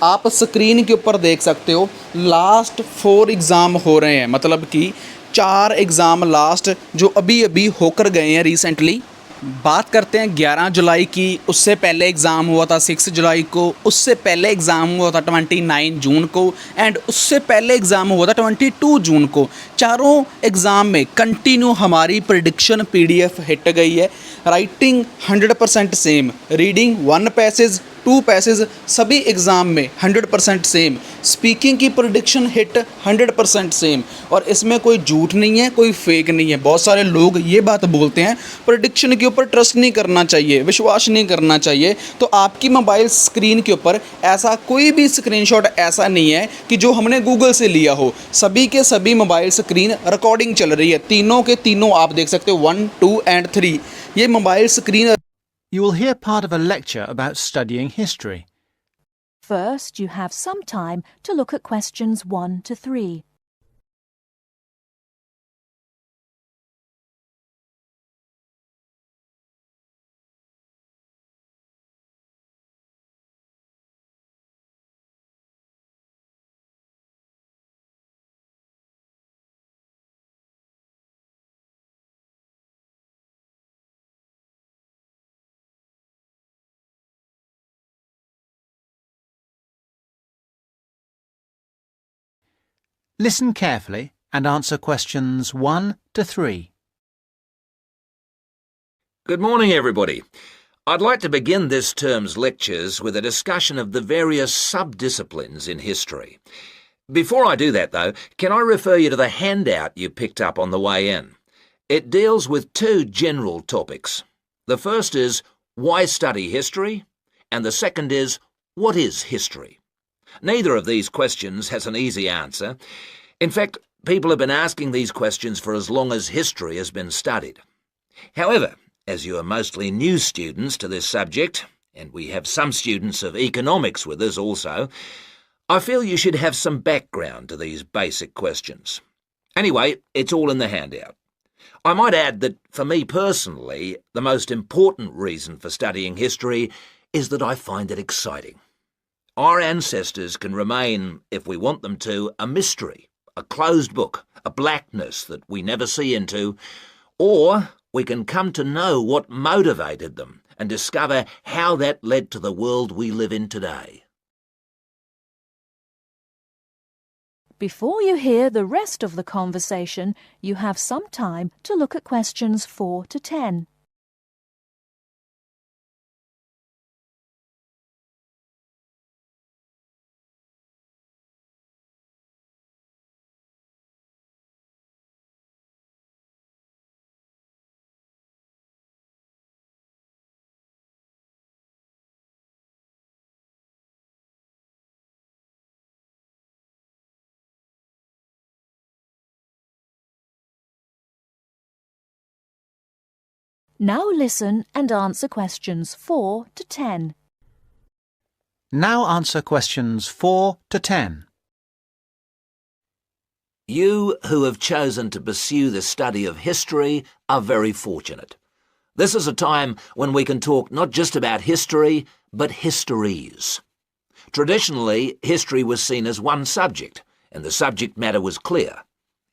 आप स्क्रीन के ऊपर देख सकते हो लास्ट 4 एग्ज़ाम हो रहे हैं, मतलब कि 4 एग्ज़ाम लास्ट जो अभी अभी होकर गए हैं रिसेंटली। बात करते हैं 11 जुलाई की, उससे पहले एग्ज़ाम हुआ था 6 जुलाई को, उससे पहले एग्ज़ाम हुआ था 29 जून को, एंड उससे पहले एग्ज़ाम हुआ था 22 जून को। चारों एग्ज़ाम में कंटिन्यू हमारी प्रिडिक्शन पीडीएफ हिट गई है। Writing 100% same, reading 1 passage 2 passage सभी एग्ज़ाम में 100% सेम, स्पीकिंग की प्रिडिक्शन हिट 100% सेम, और इसमें कोई झूठ नहीं है, कोई फेक नहीं है। बहुत सारे लोग ये बात बोलते हैं प्रिडिक्शन के ऊपर ट्रस्ट नहीं करना चाहिए, विश्वास नहीं करना चाहिए। तो आपकी मोबाइल स्क्रीन के ऊपर ऐसा कोई भी स्क्रीनशॉट ऐसा नहीं है कि जो हमने गूगल से लिया हो। सभी के सभी मोबाइल स्क्रीन रिकॉर्डिंग चल रही है, तीनों के तीनों आप देख सकते हो 1, 2 एंड 3। ये mobile screen. You will hear part of a lecture about studying history. First, you have some time to look at questions 1 to 3. Listen carefully and answer questions 1 to 3. Good morning, everybody. I'd like to begin this term's lectures with a discussion of the various sub-disciplines in history. Before I do that, though, can I refer you to the handout you picked up on the way in? It deals with 2 general topics. The first is, why study history? And the second is, what is history? Neither of these questions has an easy answer. In fact, people have been asking these questions for as long as history has been studied. However, as you are mostly new students to this subject, and we have some students of economics with us also, I feel you should have some background to these basic questions. Anyway, it's all in the handout. I might add that, for me personally, the most important reason for studying history is that I find it exciting. Our ancestors can remain, if we want them to, a mystery, a closed book, a blackness that we never see into, or we can come to know what motivated them and discover how that led to the world we live in today. Before you hear the rest of the conversation, you have some time to look at questions 4 to 10. Now listen and answer questions 4 to 10. Now answer questions 4 to 10. You who have chosen to pursue the study of history are very fortunate. This is a time when we can talk not just about history, but histories. Traditionally, history was seen as one subject, and the subject matter was clear.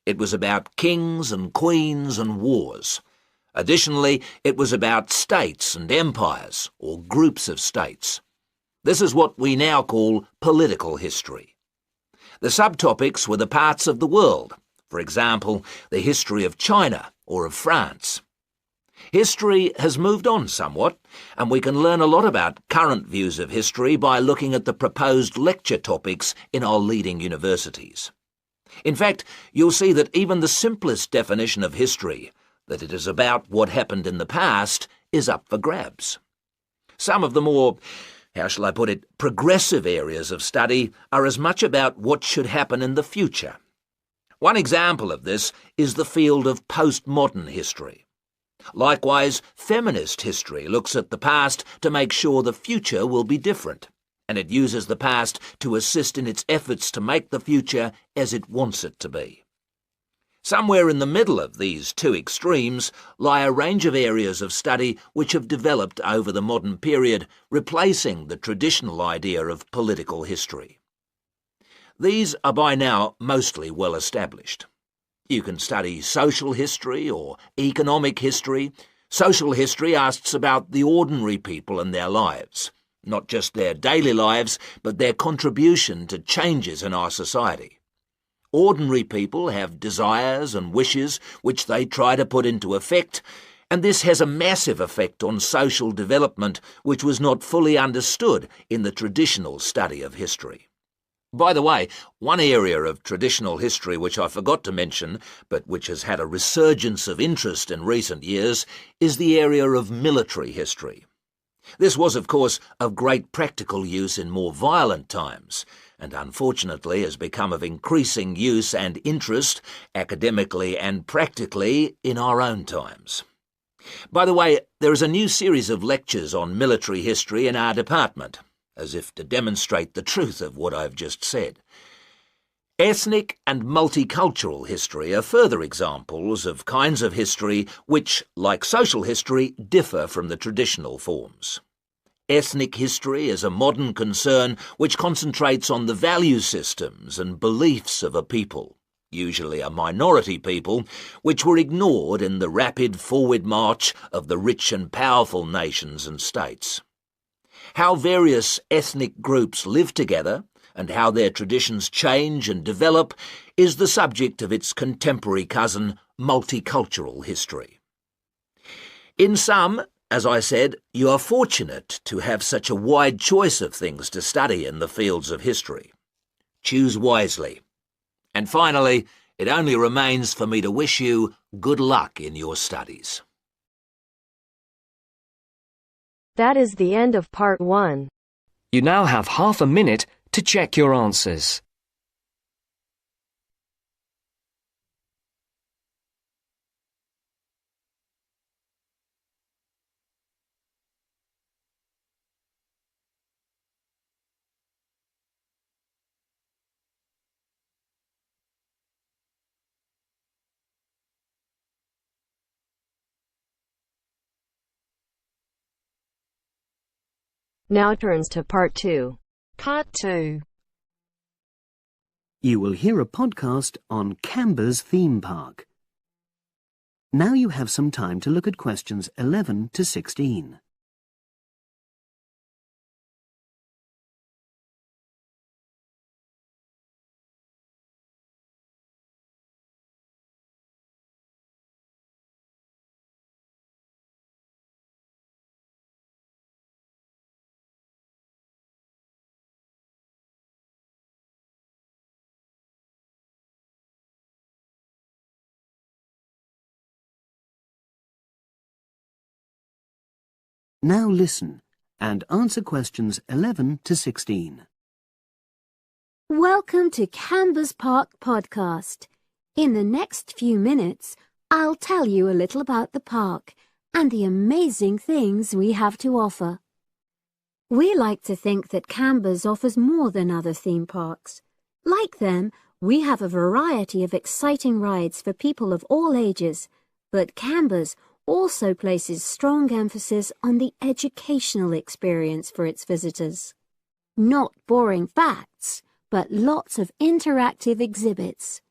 It was about kings and queens and wars. Additionally, it was about states and empires, or groups of states. This is what we now call political history. The subtopics were the parts of the world, for example, the history of China or of France. History has moved on somewhat, and we can learn a lot about current views of history by looking at the proposed lecture topics in our leading universities. In fact, you'll see that even the simplest definition of history, that it is about what happened in the past, is up for grabs. Some of the more, how shall I put it, progressive areas of study are as much about what should happen in the future. One example of this is the field of postmodern history. Likewise, feminist history looks at the past to make sure the future will be different, and it uses the past to assist in its efforts to make the future as it wants it to be. Somewhere in the middle of these two extremes lie a range of areas of study which have developed over the modern period, replacing the traditional idea of political history. These are by now mostly well established. You can study social history or economic history. Social history asks about the ordinary people and their lives, not just their daily lives, but their contribution to changes in our society. Ordinary people have desires and wishes which they try to put into effect, and this has a massive effect on social development which was not fully understood in the traditional study of history. By the way, one area of traditional history which I forgot to mention, but which has had a resurgence of interest in recent years, is the area of military history. This was, of course, of great practical use in more violent times, and unfortunately has become of increasing use and interest, academically and practically, in our own times. By the way, there is a new series of lectures on military history in our department, as if to demonstrate the truth of what I've just said. Ethnic and multicultural history are further examples of kinds of history which, like social history, differ from the traditional forms. Ethnic history is a modern concern which concentrates on the value systems and beliefs of a people, usually a minority people, which were ignored in the rapid forward march of the rich and powerful nations and states. How various ethnic groups live together and how their traditions change and develop is the subject of its contemporary cousin, multicultural history. In sum, as I said, you are fortunate to have such a wide choice of things to study in the fields of history. Choose wisely. And finally, it only remains for me to wish you good luck in your studies. That is the end of part 1. You now have half a minute to check your answers. Now turns to part 2. Part 2. You will hear a podcast on Canberra's theme park. Now you have some time to look at questions 11 to 16. Now listen and answer questions 11 to 16. Welcome to Canberra's Park podcast. In the next few minutes, I'll tell you a little about the park and the amazing things we have to offer. We like to think that Canberra's offers more than other theme parks. Like them, we have a variety of exciting rides for people of all ages, but Canberra's also places strong emphasis on the educational experience for its visitors. Not boring facts, but lots of interactive exhibits.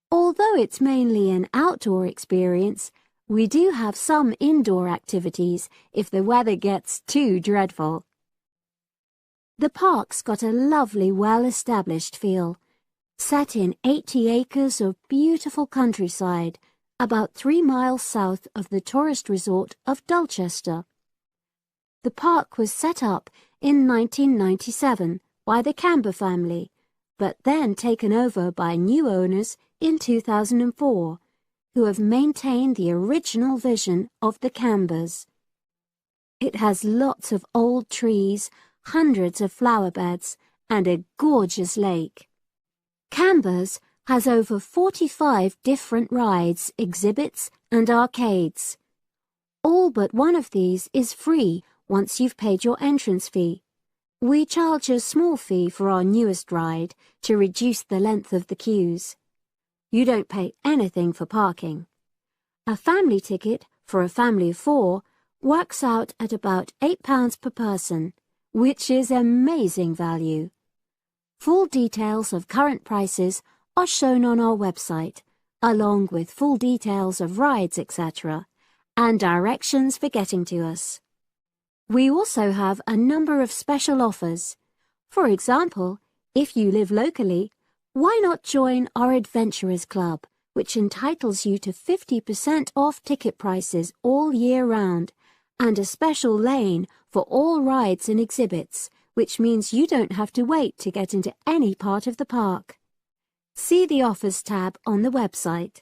Although it's mainly an outdoor experience, we do have some indoor activities if the weather gets too dreadful. The park's got a lovely, well-established feel, set in 80 acres of beautiful countryside, about 3 miles south of the tourist resort of Dulchester. The park was set up in 1997 by the Canberra family, but then taken over by new owners in 2004, who have maintained the original vision of the Canberras. It has lots of old trees, hundreds of flower beds, and a gorgeous lake. Canberra's has over 45 different rides, exhibits, and arcades. All but one of these is free once you've paid your entrance fee. We charge a small fee for our newest ride to reduce the length of the queues. You don't pay anything for parking. A family ticket for a family of 4 works out at about £8 per person, which is amazing value. Full details of current prices are shown on our website, along with full details of rides, etc., and directions for getting to us. We also have a number of special offers. For example, if you live locally, why not join our Adventurers Club, which entitles you to 50% off ticket prices all year round, and a special lane for all rides and exhibits, which means you don't have to wait to get into any part of the park. See the Offers tab on the website.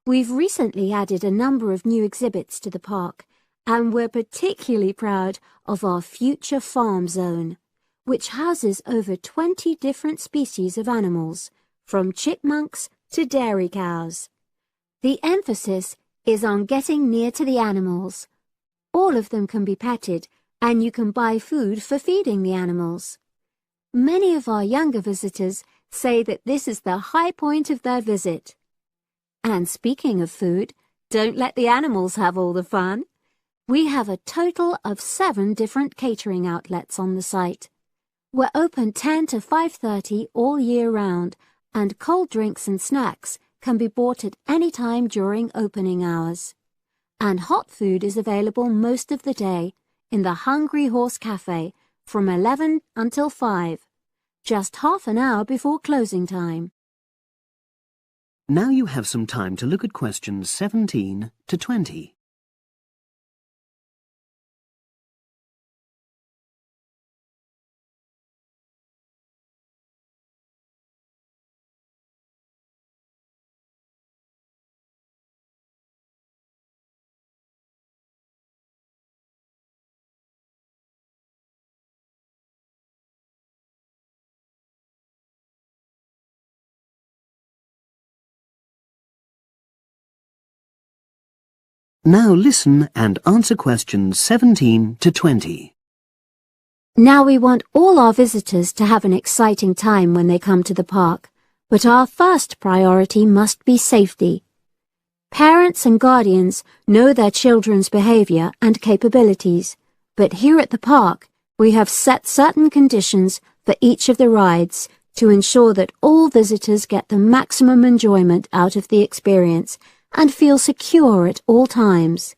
We've recently added a number of new exhibits to the park, and we're particularly proud of our Future Farm Zone, which houses over 20 different species of animals, from chipmunks to dairy cows. The emphasis is on getting near to the animals. All of them can be petted, and you can buy food for feeding the animals. Many of our younger visitors say that this is the high point of their visit. And speaking of food, don't let the animals have all the fun. We have a total of 7 different catering outlets on the site. We're open 10 to 5:30 all year round, and cold drinks and snacks can be bought at any time during opening hours. And hot food is available most of the day in the Hungry Horse Cafe from 11 until 5, just half an hour before closing time. Now you have some time to look at questions 17 to 20. Now listen and answer questions 17 to 20. Now we want all our visitors to have an exciting time when they come to the park, but our first priority must be safety. Parents and guardians know their children's behavior and capabilities, but here at the park we have set certain conditions for each of the rides to ensure that all visitors get the maximum enjoyment out of the experience and feel secure at all times.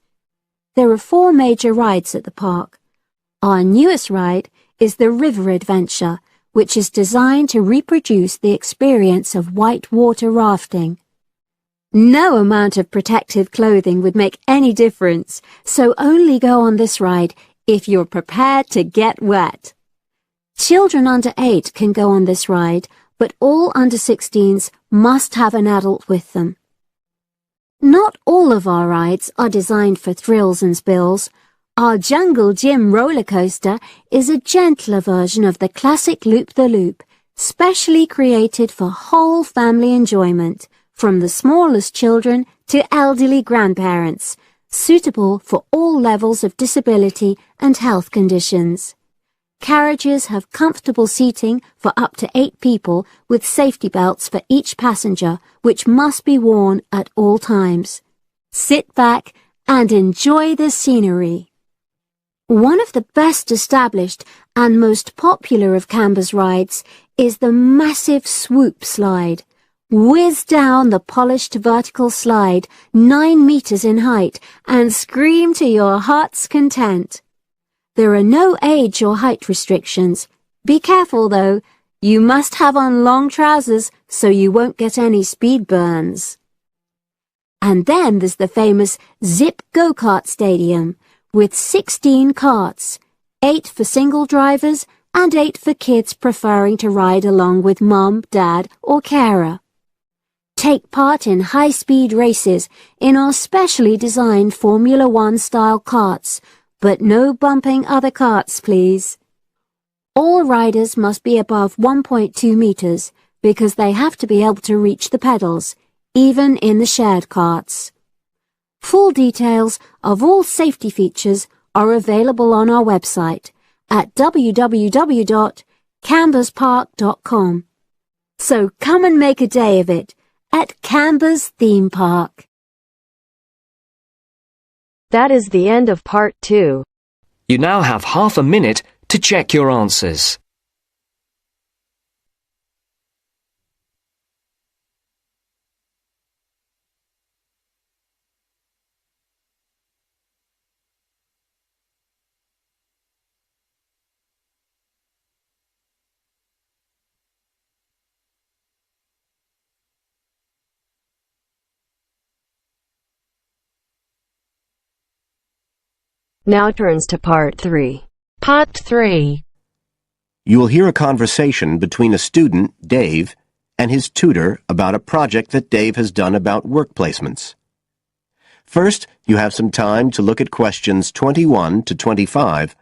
There are 4 major rides at the park. Our newest ride is the River Adventure, which is designed to reproduce the experience of whitewater rafting. No amount of protective clothing would make any difference, so only go on this ride if you're prepared to get wet. Children under 8 can go on this ride, but all under 16s must have an adult with them. Not all of our rides are designed for thrills and spills. Our Jungle Gym roller coaster is a gentler version of the classic Loop-the-Loop, specially created for whole family enjoyment, from the smallest children to elderly grandparents, suitable for all levels of disability and health conditions. Carriages have comfortable seating for up to 8 people with safety belts for each passenger, which must be worn at all times. Sit back and enjoy the scenery. One of the best established and most popular of Canberra's rides is the massive swoop slide. Whiz down the polished vertical slide 9 meters in height and scream to your heart's content. There are no age or height restrictions. Be careful though, you must have on long trousers so you won't get any speed burns. And then there's the famous Zip Go-Kart Stadium with 16 karts, 8 for single drivers and 8 for kids preferring to ride along with mum, dad or carer. Take part in high-speed races in our specially designed Formula One style karts, but no bumping other karts, please. All riders must be above 1.2 meters because they have to be able to reach the pedals, even in the shared karts. Full details of all safety features are available on our website at www.camberspark.com. So come and make a day of it at Canberra's theme park. That is the end of part 2. You now have half a minute to check your answers. Now turns to part 3. Part 3. You will hear a conversation between a student, Dave, and his tutor about a project that Dave has done about work placements. First, you have some time to look at questions 21 to 25.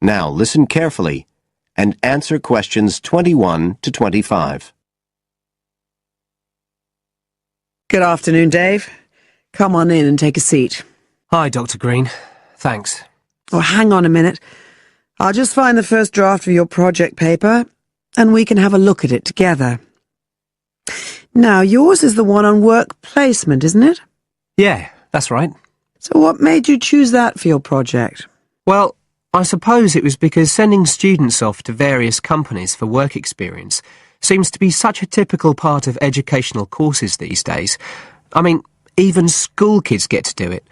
Now listen carefully and answer questions 21 to 25. Good afternoon, Dave. Come on in and take a seat. Hi, Dr. Green. Thanks. Oh, hang on a minute. I'll just find the first draft of your project paper, and we can have a look at it together. Now, yours is the one on work placement, isn't it? Yeah, that's right. So what made you choose that for your project? Well, I suppose it was because sending students off to various companies for work experience seems to be such a typical part of educational courses these days. I mean, even school kids get to do it.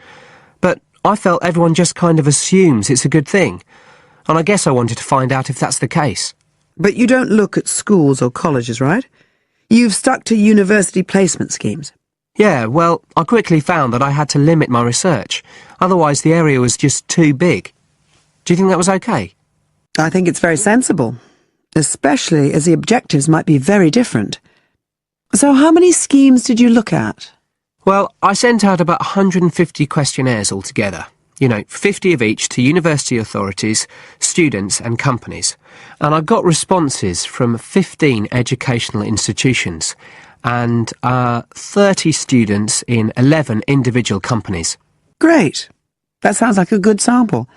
But I felt everyone just kind of assumes it's a good thing. And I guess I wanted to find out if that's the case. But you don't look at schools or colleges, right? You've stuck to university placement schemes. Yeah, well, I quickly found that I had to limit my research. Otherwise, the area was just too big. Do you think that was okay? I think it's very sensible, especially as the objectives might be very different. So how many schemes did you look at? Well, I sent out about 150 questionnaires altogether. 50 of each to university authorities, students and companies. And I got responses from 15 educational institutions and 30 students in 11 individual companies. Great. That sounds like a good sample.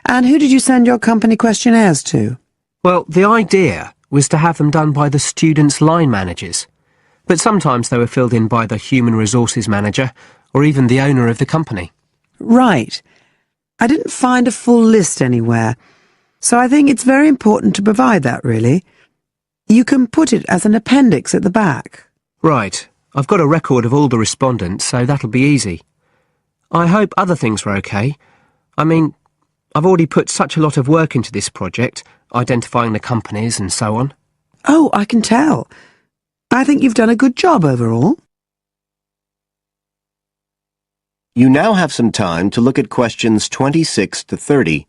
And who did you send your company questionnaires to? Well, the idea was to have them done by the students' line managers. But sometimes they were filled in by the human resources manager or even the owner of the company. Right. I didn't find a full list anywhere, so I think it's very important to provide that, really. You can put it as an appendix at the back. Right. I've got a record of all the respondents, so that'll be easy. I hope other things were okay. I mean, I've already put such a lot of work into this project, identifying the companies and so on. Oh, I can tell. I think you've done a good job overall. You now have some time to look at questions 26 to 30.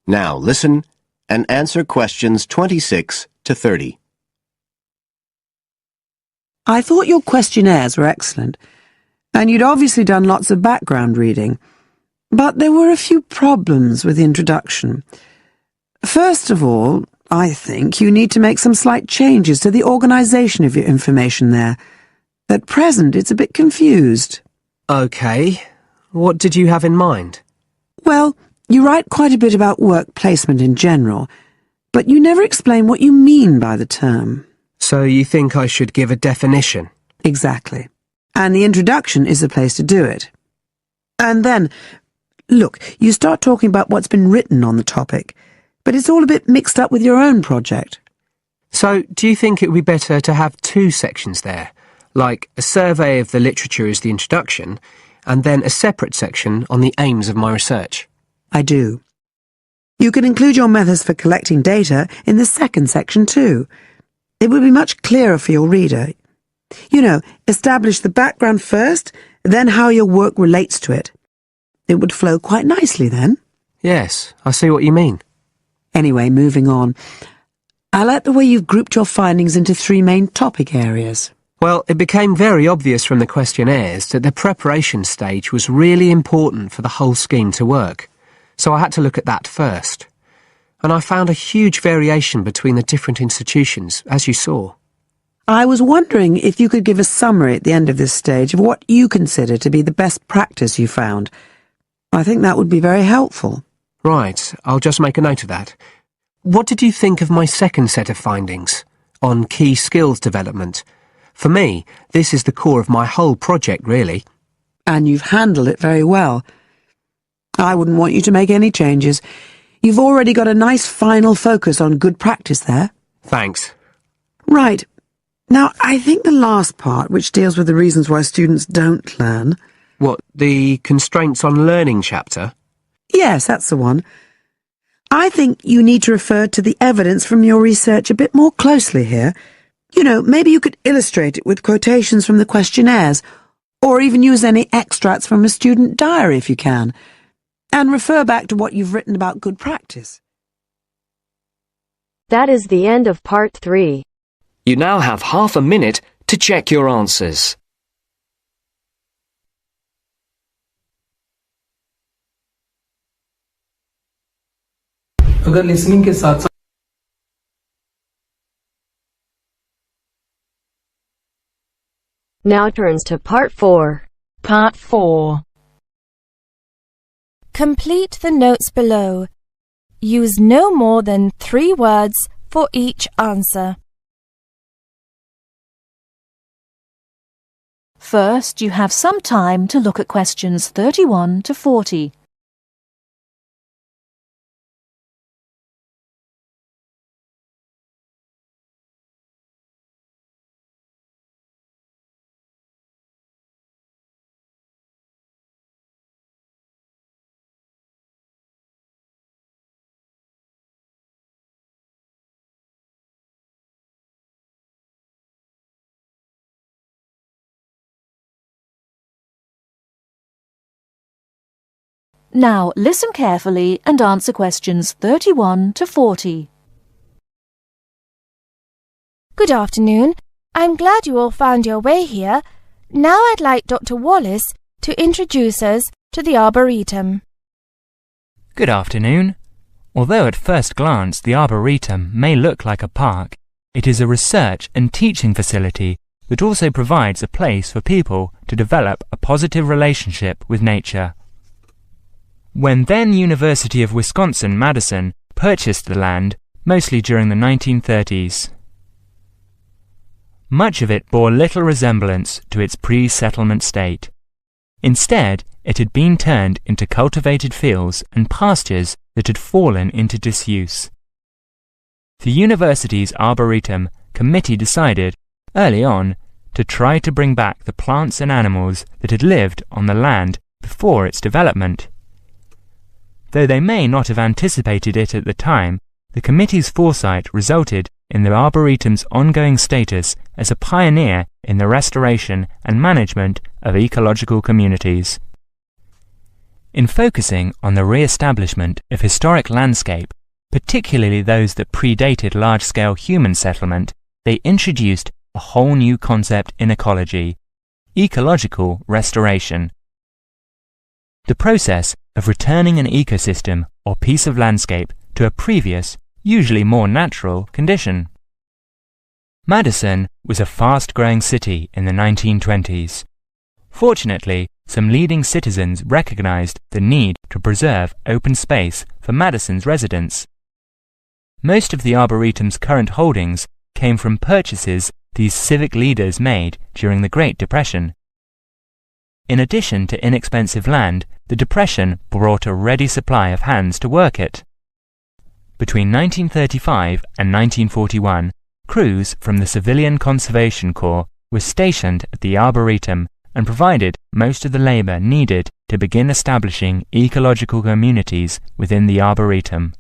Now listen and answer questions 26 to 30. I thought your questionnaires were excellent, and you'd obviously done lots of background reading. But there were a few problems with the introduction. First of all, I think you need to make some slight changes to the organisation of your information there. At present, it's a bit confused. OK. What did you have in mind? Well, you write quite a bit about work placement in general, but you never explain what you mean by the term. So you think I should give a definition? Exactly. And the introduction is the place to do it. And then, look, you start talking about what's been written on the topic, but it's all a bit mixed up with your own project. So do you think it would be better to have two sections there, like a survey of the literature as the introduction, and then a separate section on the aims of my research? I do. You can include your methods for collecting data in the second section too. It would be much clearer for your reader. You know, establish the background first, then how your work relates to it. It would flow quite nicely then. Yes, I see what you mean. Anyway, moving on. I like the way you've grouped your findings into 3 main topic areas. Well, it became very obvious from the questionnaires that the preparation stage was really important for the whole scheme to work, so I had to look at that first. And I found a huge variation between the different institutions, as you saw. I was wondering if you could give a summary at the end of this stage of what you consider to be the best practice you found. I think that would be very helpful. Right, I'll just make a note of that. What did you think of my second set of findings, on key skills development? For me, this is the core of my whole project, really. And you've handled it very well. I wouldn't want you to make any changes. You've already got a nice final focus on good practice there. Thanks. Right. Now, I think the last part, which deals with the reasons why students don't learn... What, the constraints on learning chapter? Yes, that's the one. I think you need to refer to the evidence from your research a bit more closely here. You know, maybe you could illustrate it with quotations from the questionnaires, or even use any extracts from a student diary if you can, and refer back to what you've written about good practice. That is the end of part 3. You now have half a minute to check your answers. अगर listening के साथ साथ Now turns to part 4. Part 4. Complete the notes below. Use no more than 3 words for each answer. First, you have some time to look at questions 31 to 40. Now listen carefully and answer questions 31 to 40. Good afternoon. I'm glad you all found your way here. Now I'd like Dr. Wallace to introduce us to the Arboretum. Good afternoon. Although at first glance the Arboretum may look like a park, it is a research and teaching facility that also provides a place for people to develop a positive relationship with nature. When then University of Wisconsin-Madison purchased the land, mostly during the 1930s, much of it bore little resemblance to its pre-settlement state. Instead, it had been turned into cultivated fields and pastures that had fallen into disuse. The university's Arboretum committee decided, early on, to try to bring back the plants and animals that had lived on the land before its development. Though they may not have anticipated it at the time, the committee's foresight resulted in the Arboretum's ongoing status as a pioneer in the restoration and management of ecological communities. In focusing on the re-establishment of historic landscape, particularly those that predated large-scale human settlement, they introduced a whole new concept in ecology: ecological restoration. The process of returning an ecosystem or piece of landscape to a previous, usually more natural, condition. Madison was a fast-growing city in the 1920s. Fortunately, some leading citizens recognized the need to preserve open space for Madison's residents. Most of the Arboretum's current holdings came from purchases these civic leaders made during the Great Depression. In addition to inexpensive land, the Depression brought a ready supply of hands to work it. Between 1935 and 1941, crews from the Civilian Conservation Corps was stationed at the Arboretum and provided most of the labour needed to begin establishing ecological communities within the Arboretum.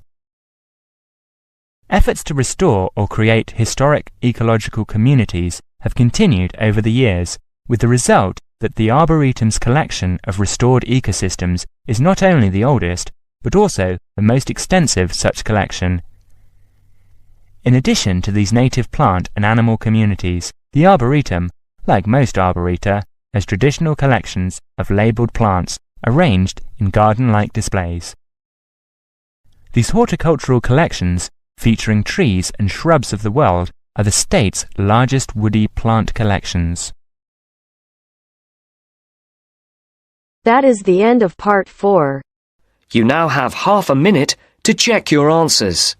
Efforts to restore or create historic ecological communities have continued over the years, with the result that the Arboretum's collection of restored ecosystems is not only the oldest, but also the most extensive such collection. In addition to these native plant and animal communities, the Arboretum, like most arboreta, has traditional collections of labelled plants arranged in garden-like displays. These horticultural collections, featuring trees and shrubs of the world, are the state's largest woody plant collections. That is the end of part 4. You now have half a minute to check your answers.